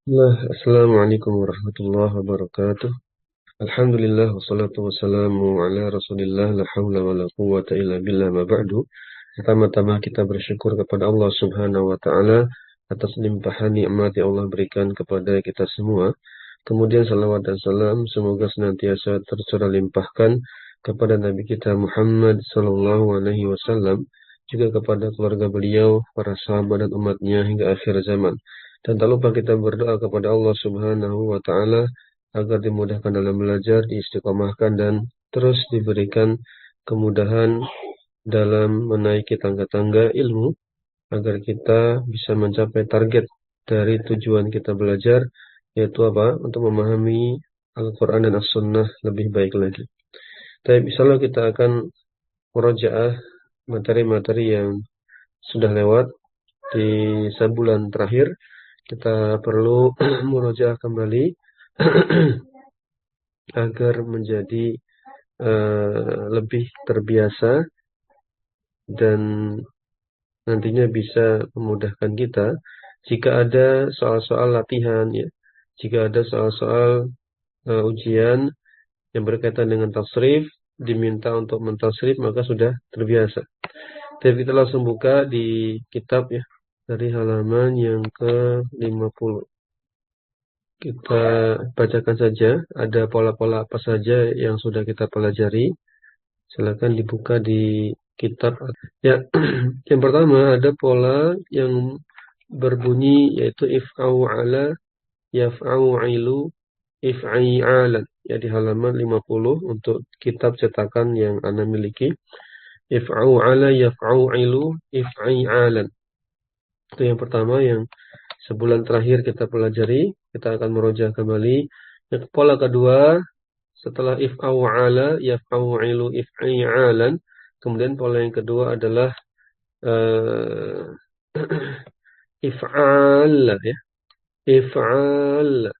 Assalamualaikum warahmatullahi wabarakatuh. Alhamdulillah wassalatu wassalamu ala Rasulillah la haula wala quwwata illa billah ma ba'du. Pertama-tama kita bersyukur kepada Allah Subhanahu wa taala atas limpahan nikmat yang Allah berikan kepada kita semua. Kemudian salawat dan salam semoga senantiasa tercurah limpahkan kepada Nabi kita Muhammad sallallahu alaihi wasallam, juga kepada keluarga beliau, para sahabat dan umatnya hingga akhir zaman. Dan tak lupa kita berdoa kepada Allah Subhanahu wa taala agar dimudahkan dalam belajar, diistiqomahkan dan terus diberikan kemudahan dalam menaiki tangga-tangga ilmu agar kita bisa mencapai target dari tujuan kita belajar, yaitu apa? Untuk memahami Al-Quran dan As-Sunnah lebih baik lagi. Tapi misalnya kita akan murojaah materi-materi yang sudah lewat di sebulan terakhir. Kita perlu murojaah kembali agar menjadi lebih terbiasa dan nantinya bisa memudahkan kita jika ada soal-soal latihan, ya, jika ada soal-soal ujian yang berkaitan dengan tasrif, diminta untuk mentasrif, maka sudah terbiasa. Tapi kita langsung buka di kitab, ya, dari halaman yang ke-50. Kita bacakan saja, ada pola-pola apa saja yang sudah kita pelajari. Silakan dibuka di kitab. Ya, yang pertama ada pola yang berbunyi yaitu if'au ala, yaf'au ilu, if'i'alan. Ya, di halaman 50 untuk kitab cetakan yang Anda miliki. If'au ala, yaf'au ilu, if'i'alan. Itu yang pertama yang sebulan terakhir kita pelajari. Kita akan meroja kembali. Yang pola kedua, setelah if'au ala, yaf'au ilu, if'i'alan. Kemudian pola yang kedua adalah if'al, ya. If'al.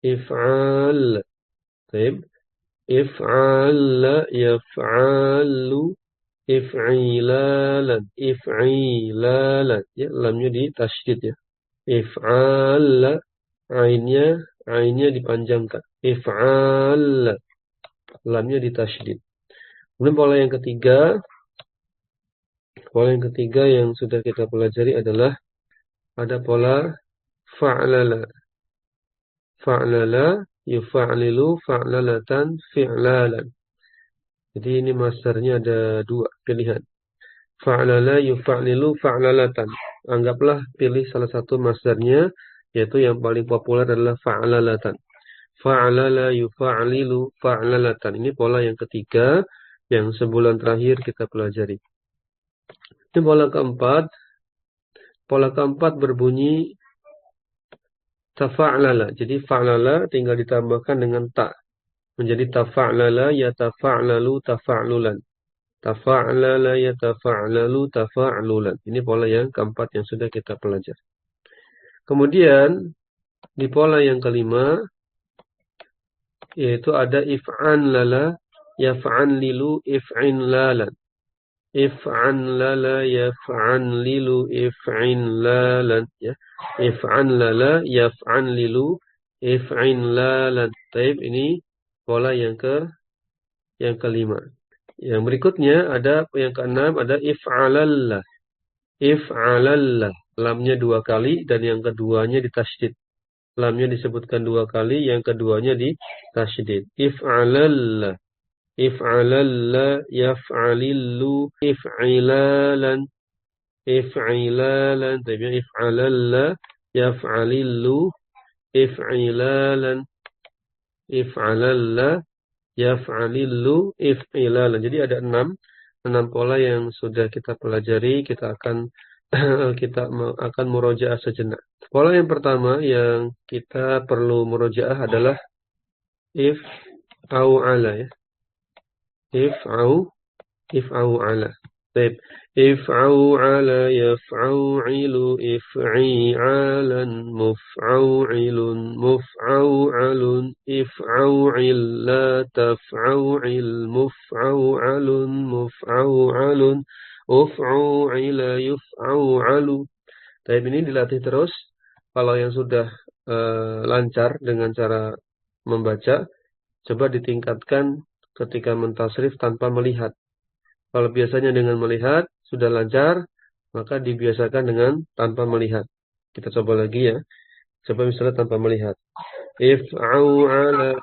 If'al. Baik. If'al, yaf'alu, if'ilalan. If'ilalan. Ya, lamnya di tasydid, ya. If'al, ainnya dipanjangkan. If'al, lamnya di tasydid. Kemudian pola yang ketiga yang sudah kita pelajari adalah ada pola fa'lala. Fa'lala, yufa'lilu, fa'lalatan, fi'lalan. Jadi ini masdarnya ada dua pilihan. Fa'lala, yufa'lilu, fa'lalatan. Anggaplah pilih salah satu masdarnya, yaitu yang paling populer adalah fa'lalatan. Fa'lala, yufa'lilu, fa'lalatan. Ini pola yang ketiga yang sebulan terakhir kita pelajari. Ini pola keempat. Pola keempat berbunyi tafa'lala. Jadi fa'lala tinggal ditambahkan dengan ta. Menjadi tafa'lala, yatafa'lalu, tafa'lulan. Tafa'lala, yatafa'lalu, tafa'lulan. Ini pola yang keempat yang sudah kita pelajari. Kemudian di pola yang kelima yaitu ada if'an lala, yaf'an lilu, if'in lalan. If'an lala, yaf'an lilu, if'in lalan, ya. If'an lala, yaf'an lilu, if'in lalan. Taib, ini pola yang kelima. Yang berikutnya ada yang keenam, ada if'alallah. If'alallah. Lamnya dua kali dan yang keduanya ditasydid. Lamnya disebutkan dua kali, yang keduanya ditasydid. If'alallah. If'alallah, yaf'alillu, if'ilalan. If'ilalan. Tapi if'alallah, yaf'alillu, if'ilalan. If'alallah, yaf'alillu, if'ilalan. Jadi ada enam pola yang sudah kita pelajari. Kita akan murojaah sejenak. Pola yang pertama yang kita perlu murojaah adalah if au ala, ya. If'au ala. Baik. If'au ala, yaf'au'ilu, if'i'alan, muf'au'ilun, muf'au'alun, if'au'il, la taf'au'il, muf'au'alun, muf'au'alun, uf'u'ila, yuf'au'alu. Baik, ini dilatih terus Kalau yang sudah lancar dengan cara membaca, coba ditingkatkan ketika mentasrif tanpa melihat. Kalau biasanya dengan melihat sudah lancar, maka dibiasakan dengan tanpa melihat. Kita coba lagi ya. Coba misalnya tanpa melihat. If'au ala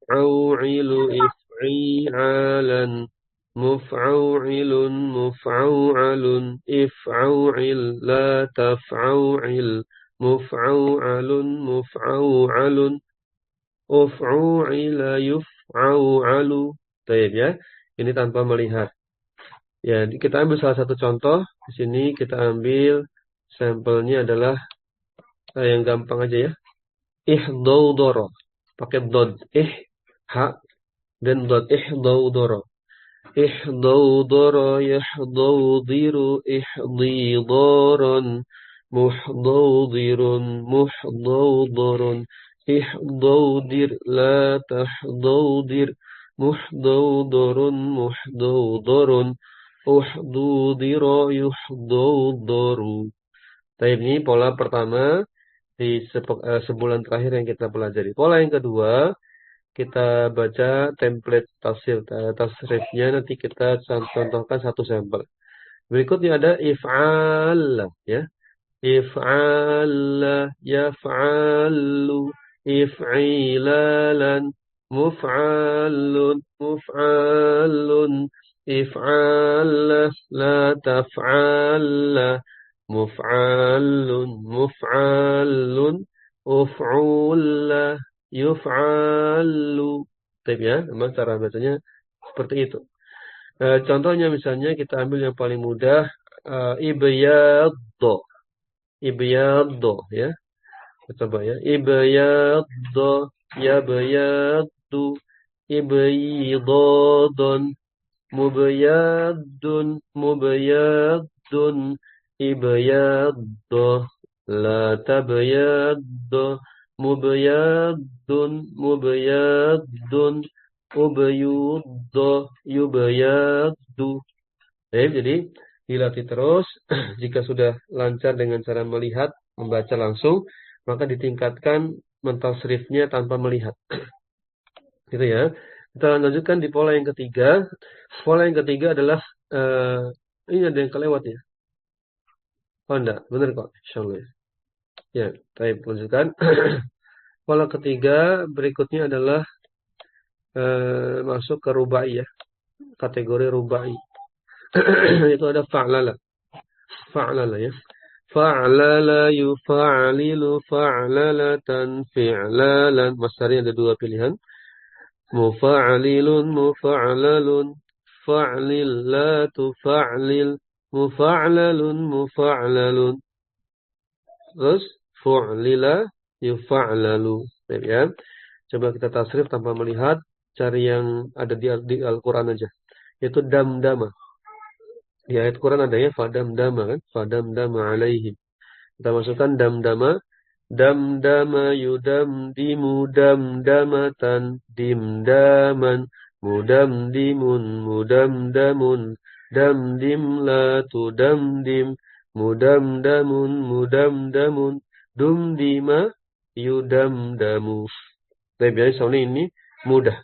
au'ilu if'i'alan muf'au'ilun muf'au'alun if'au'il la taf'au'il muf'au'alun muf'au'alun uf'u'ila yuf'au'alu. Baik ya. Ini tanpa melihat. Ya, kita ambil salah satu contoh. Di sini kita ambil sampelnya adalah yang gampang aja ya. Ihdaudoro. Pakai dod. Ha, dan dod. Ihdaudoro. Ihdaudoro yahdaudiru ihdidaran. Muhdaudirun muhdaudarun. Ihdaudir la tahdaudir. Muhdaudarun muhdaudarun. Uhdudira yuhdudaru. Tapi ini pola pertama di sebulan terakhir yang kita pelajari. Pola yang kedua, kita baca template tasrifnya, nanti kita contohkan satu sampel. Berikutnya ada if'al, ya. If'al, yaf'alu, if'ilalan, muf'alun, muf'alun, if'al, la taf'al, muf'alun, muf'alun, uf'ul, yuf'alu. Taip ya, memang cara bacanya seperti itu. Contohnya misalnya kita ambil yang paling mudah, ibyaddo. Ibyaddo ya. Coba ya. Ibyaddo, yabyaddu, ibyidadun, mubyadun, mubyadun, ibyaddo, la tabyaddo, mubyadun, mubyadun, ubyuddo, yubyaddu. Jadi dilatih terus. Jika sudah lancar dengan cara melihat, membaca langsung, maka ditingkatkan mentasrifnya tanpa melihat. Gitu ya. Kita lanjutkan di pola yang ketiga. Pola yang ketiga adalah ini ada yang kelewat ya. Oh enggak, benar kok. Insyaallah. Ya, baik, lanjutkan. Pola ketiga berikutnya adalah masuk ke rubai ya. Kategori rubai. Itu ada fa'lala. Fa'lala ya. Fa'lala yufa'lilu fa'lalatan fi'lalan. Masdarnya ada dua pilihan. Mufa'lilun mufa'lalun fa'lil la tufa'lil mufa'lalun mufa'lalun. Terus fu'lila yufa'lalu. Ya. Coba kita tasrif tanpa melihat, cari yang ada di Al-Qur'an aja. Yaitu damdama. Di ayat Quran ada ya fadamdama kan? Fadamdama alaihim. Kita masukkan damdama. Damdama yudamdimu damdamatan dimdaman mudamdimun mudamdamun damdim la tudamdim mudamdamun mudamdamun dumdima yudamdamu. Tapi biasanya ini mudah.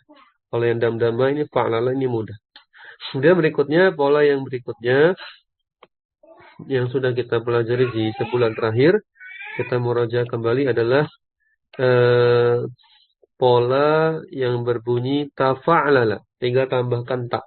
Kalau yang damdama ini fa'lala ini mudah. Kemudian berikutnya, pola yang berikutnya yang sudah kita pelajari di sebulan terakhir, kita murajaah kembali adalah pola yang berbunyi tafa'lala. Tinggal tambahkan ta.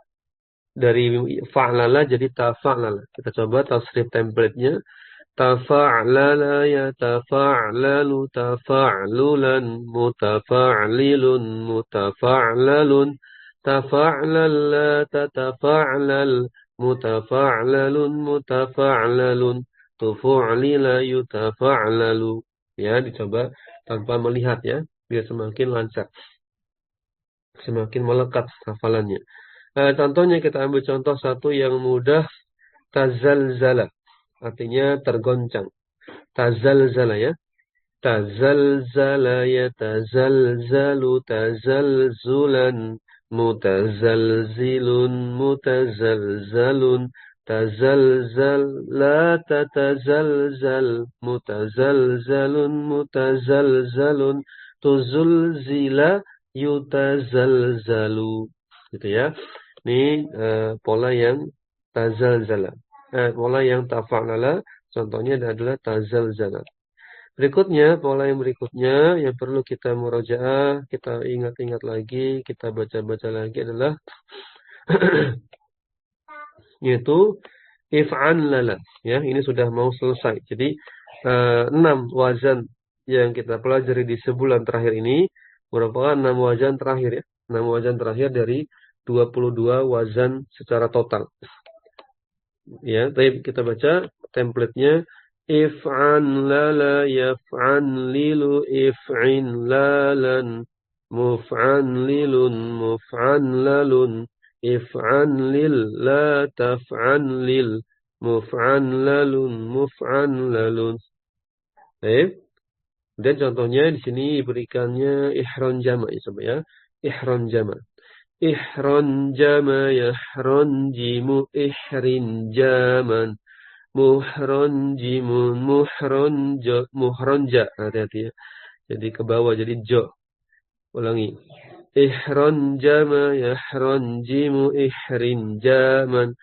Dari fa'lala jadi tafa'lala. Kita coba tasrif template-nya. Tafa'lala yatafa'lalu tafa'lulan mutafa'lilun mutafa'lalun tafa'lal la tatafa'lal mutafa'lalun mutafa'lalun tufu'lila yutafa'lalu. Ya, dicoba tanpa melihat ya, biar semakin lancar, semakin melekat hafalannya. Contohnya kita ambil contoh satu yang mudah, tazalzala. Artinya tergoncang. Tazalzala ya. Tazalzala yatazalzalu tazalzulan mutazalzilun mutazalzalun tazalzal, la tatazalzal, mutazalzalun, mutazalzalun, tuzulzila, yutazalzalu. Gitu ya. Ini pola yang tazalzala. Pola yang tafa'lala, contohnya adalah tazalzala. Berikutnya, pola yang berikutnya yang perlu kita murajaah, kita ingat-ingat lagi, kita baca-baca lagi adalah yaitu if'an lala. Ya, ini sudah mau selesai. Jadi 6 wazan yang kita pelajari di sebulan terakhir ini merupakan 6 wazan terakhir ya. 6 wazan terakhir dari 22 wazan secara total. Ya, baik kita baca template-nya. If'an lala yaf'an lilu if'in lalan muf'an lilun muf'an lalun if'an lil la taf'an lil muf'an lalun muf'an lalun. Baik. Dan contohnya di sini diberikannya ihron jama ya sobat ya. Ihron jama. Ihron jama yahron jimu ihrin jaman. Muhron jimun muhron ja. Hati-hati ya. Jadi ke bawah jadi jo. Ulangi. Ihron jama yahron jimu ihrin jaman.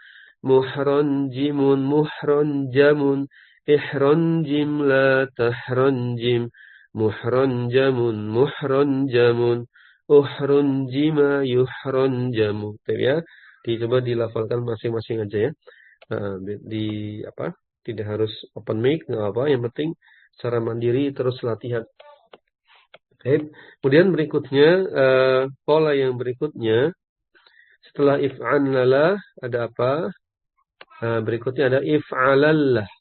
Muhron jimun muhron jamun. Ihron jim la tahron jim. Muhron jamun muhron jamun. Uhrun jima yuhron jamu. Tapi ya, dicoba dilafalkan masing-masing aja ya. Di apa? Tidak harus open mic, nggak apa. Yang penting secara mandiri terus latihan. Baik. Kemudian berikutnya pola yang berikutnya setelah if'an lala ada apa? Berikutnya ada if'alallah.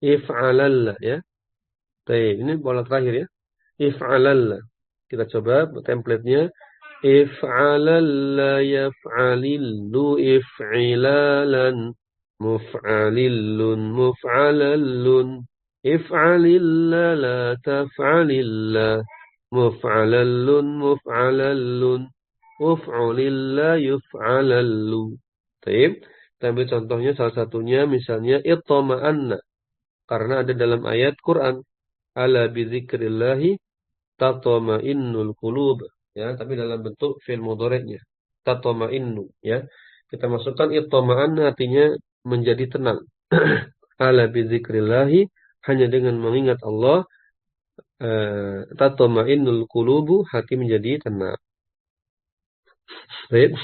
If'alallah ya. Baik, ini pola terakhir ya. If'alallah. Kita coba template-nya. If'alalla yaf'alillu if'ilalan muf'alillun muf'alallun if'alilla la taf'alilla muf'alallun muf'alallun uf'ulilla yuf'alallu. Baik, kita ambil contohnya salah satunya misalnya ittama'anna karena ada dalam ayat Quran ala bidzikrillahi tatma'innul qulub ya, tapi dalam bentuk fi'il mudhari'nya tatma'innu ya. Kita masukkan ittama'anna artinya menjadi tenang. Ala bidzikrillahi hanya dengan mengingat Allah tatma'innul qulubu hati menjadi tenang. Baik,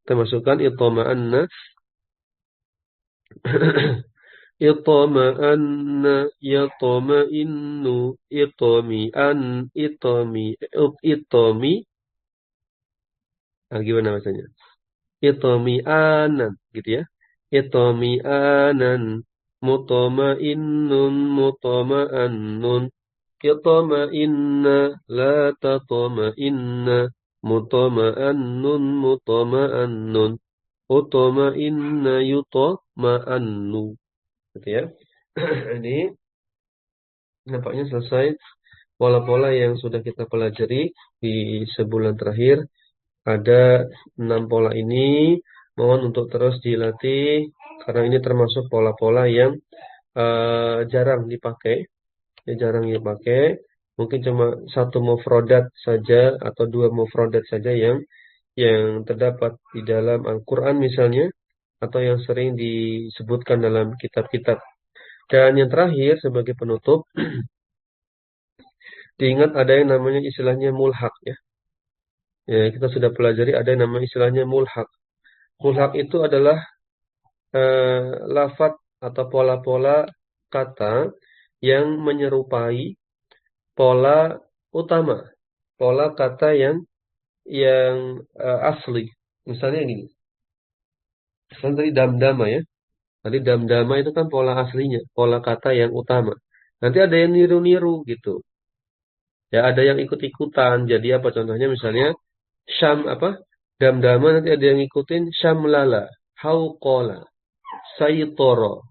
kita masukkan ittama'anna Ittama'anna yatma'innu itami'an itami gimana bacanya? Itami'anan gitu ya. Itami'anan mutama'innun mutama'annun Ittama'inna la tatma'inna mutama'annun mutama'annun utama'inna yutama'annu. Gitu ya. Ini nampaknya selesai pola-pola yang sudah kita pelajari di sebulan terakhir. Ada 6 pola ini. Mohon untuk terus dilatih karena ini termasuk pola-pola yang jarang dipakai. Ya, jarang dipakai. Mungkin cuma satu mufradat saja atau 2 mufradat saja yang terdapat di dalam Al-Quran misalnya atau yang sering disebutkan dalam kitab-kitab. Dan yang terakhir sebagai penutup, diingat ada yang namanya istilahnya mulhaq ya. Ya, kita sudah pelajari ada yang namanya istilahnya mulhaq. Mulhaq itu adalah lafaz atau pola-pola kata yang menyerupai pola utama, pola kata yang asli. Misalnya gini. Kan tadi damdama ya. Tadi damdama itu kan pola aslinya, pola kata yang utama. Nanti ada yang niru-niru gitu. Ya ada yang ikut-ikutan. Jadi apa contohnya misalnya syam apa? Damdama nanti ada yang ngikutin syamlala, hauqala, saytoro.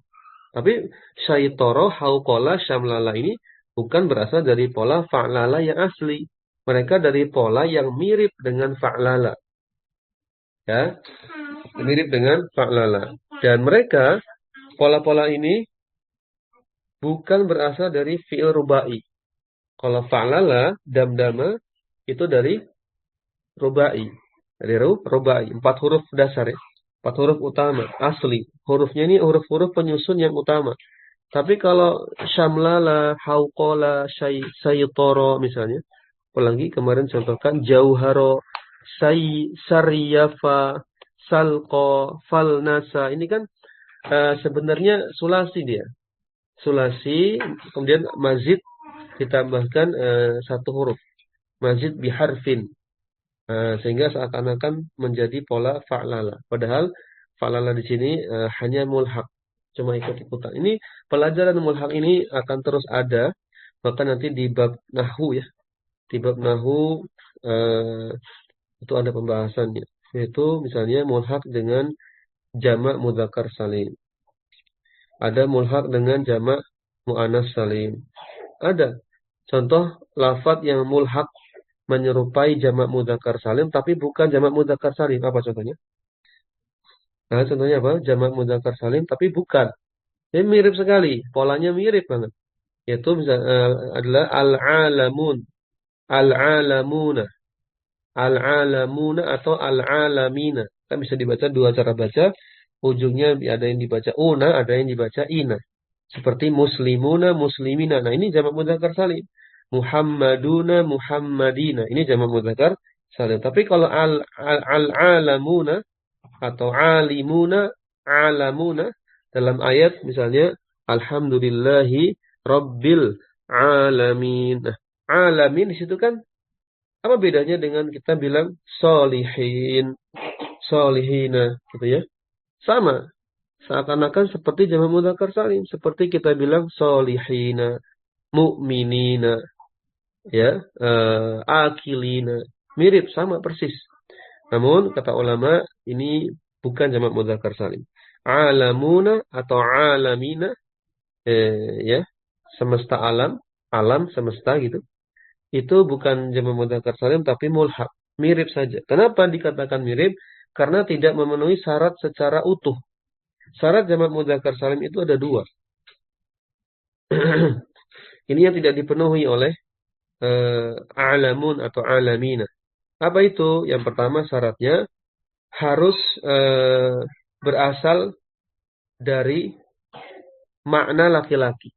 Tapi saytoro, hauqala, syamlala ini bukan berasal dari pola fa'lala yang asli. Mereka dari pola yang mirip dengan fa'lala. Ya. Mirip dengan fa'lala. Dan mereka, pola-pola ini bukan berasal dari fi'il rubai. Kalau fa'lala, damdama, itu dari rubai. Dari rubai. 4 huruf dasar ya. 4 huruf utama, asli. Hurufnya ini huruf-huruf penyusun yang utama. Tapi kalau syamlala, hauqala, saytoro misalnya. Apalagi kemarin contohkan jauharo, saryafa, salqo, falnasa. Ini kan sebenarnya sulasi dia. Sulasi, kemudian mazid ditambahkan 1 huruf. Mazid biharfin. Sehingga seakan-akan menjadi pola fa'lala. Padahal fa'lala di sini hanya mulhaq. Cuma ikut-ikutan. Ini pelajaran mulhaq ini akan terus ada. Bahkan nanti di bab nahwu ya. Di bab nahwu itu ada pembahasannya. Yaitu misalnya mulhaq dengan jamak mudzakkar salim. Ada mulhaq dengan jamak muannas salim. Ada. Contoh lafadz yang mulhaq menyerupai jamak mudzakkar salim tapi bukan jamak mudzakkar salim. Apa contohnya? Nah, contohnya apa? Jamak mudzakkar salim tapi bukan. Ini mirip sekali, polanya mirip banget. Yaitu adalah al-alamun, al-alamuna, al-alamuna atau al-alamina. Kan bisa dibaca dua cara baca. Ujungnya ada yang dibaca una, ada yang dibaca ina. Seperti muslimuna, muslimina. Nah, ini jamak mudzakkar salim. Muhammaduna, muhammadina. Ini jamak mudzakkar salim. Tapi kalau al-alamuna atau alimuna, alamuna dalam ayat misalnya alhamdulillahi rabbil alamin. Nah, alamin di situ kan apa bedanya dengan kita bilang solihin, solihina gitu ya? Sama. Seakan-akan seperti jamak mudzakkar salim, seperti kita bilang solihina, mu'minina, ya, akilina. Mirip sama persis. Namun kata ulama ini bukan jamak mudzakkar salim. Alamuna atau alamina ya, semesta alam, alam semesta gitu. Itu bukan jamak mudzakkar salim tapi mulhaq. Mirip saja. Kenapa dikatakan mirip? Karena tidak memenuhi syarat secara utuh. Syarat jamak mudzakkar salim itu ada 2. Ini yang tidak dipenuhi oleh alamun atau alamina. Apa itu? Yang pertama syaratnya harus berasal dari makna laki-laki.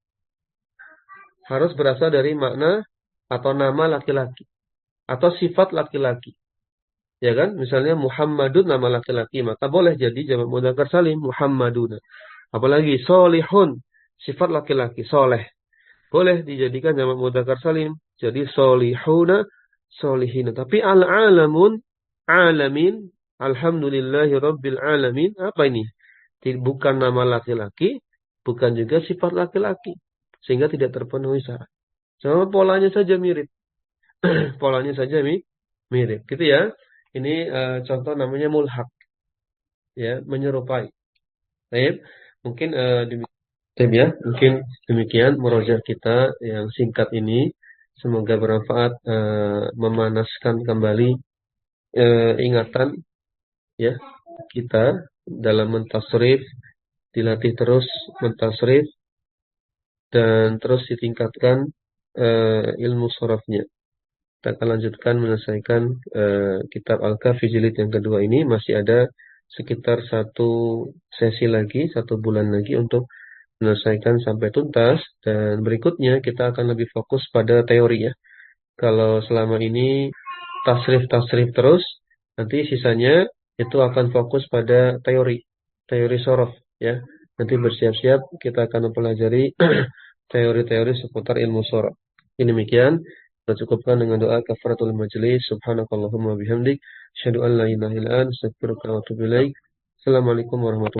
Harus berasal dari makna atau nama laki-laki. Atau sifat laki-laki. Ya kan? Misalnya Muhammadun nama laki-laki. Maka boleh jadi jamak mudzakkar salim. Muhammaduna. Apalagi solihun. Sifat laki-laki. Soleh. Boleh dijadikan jamak mudzakkar salim. Jadi solihuna, solihina. Tapi al-alamun, alamin, alhamdulillahi rabbil alamin. Apa ini? Bukan nama laki-laki, bukan juga sifat laki-laki. Sehingga tidak terpenuhi syarat. Sama polanya saja mirip. Polanya saja mirip. Gitu ya. Ini contoh namanya mulhaq. Ya, menyerupai. Baik. Mungkin ya, mungkin demikian murojaah kita yang singkat ini. Semoga bermanfaat, memanaskan kembali ingatan ya kita dalam mentasrif, dilatih terus mentasrif dan terus ditingkatkan ilmu sorofnya. Kita akan lanjutkan menyelesaikan kitab Al-Kahfi jilid yang kedua ini. Masih ada sekitar 1 sesi lagi, 1 bulan lagi untuk menyelesaikan sampai tuntas. Dan berikutnya kita akan lebih fokus pada teori ya. Kalau selama ini tasrif terus, nanti sisanya itu akan fokus pada teori sorof ya. Nanti bersiap-siap kita akan mempelajari teori-teori seputar ilmu sorof. Ini demikian. Kita cukupkan dengan doa kafaratul majlis. Subhanakallahumma bihamdik. Asyhadu an la ilaha illa anta, astaghfiruka wa atubu ilaik. Assalamualaikum warahmatullahi wabarakatuh.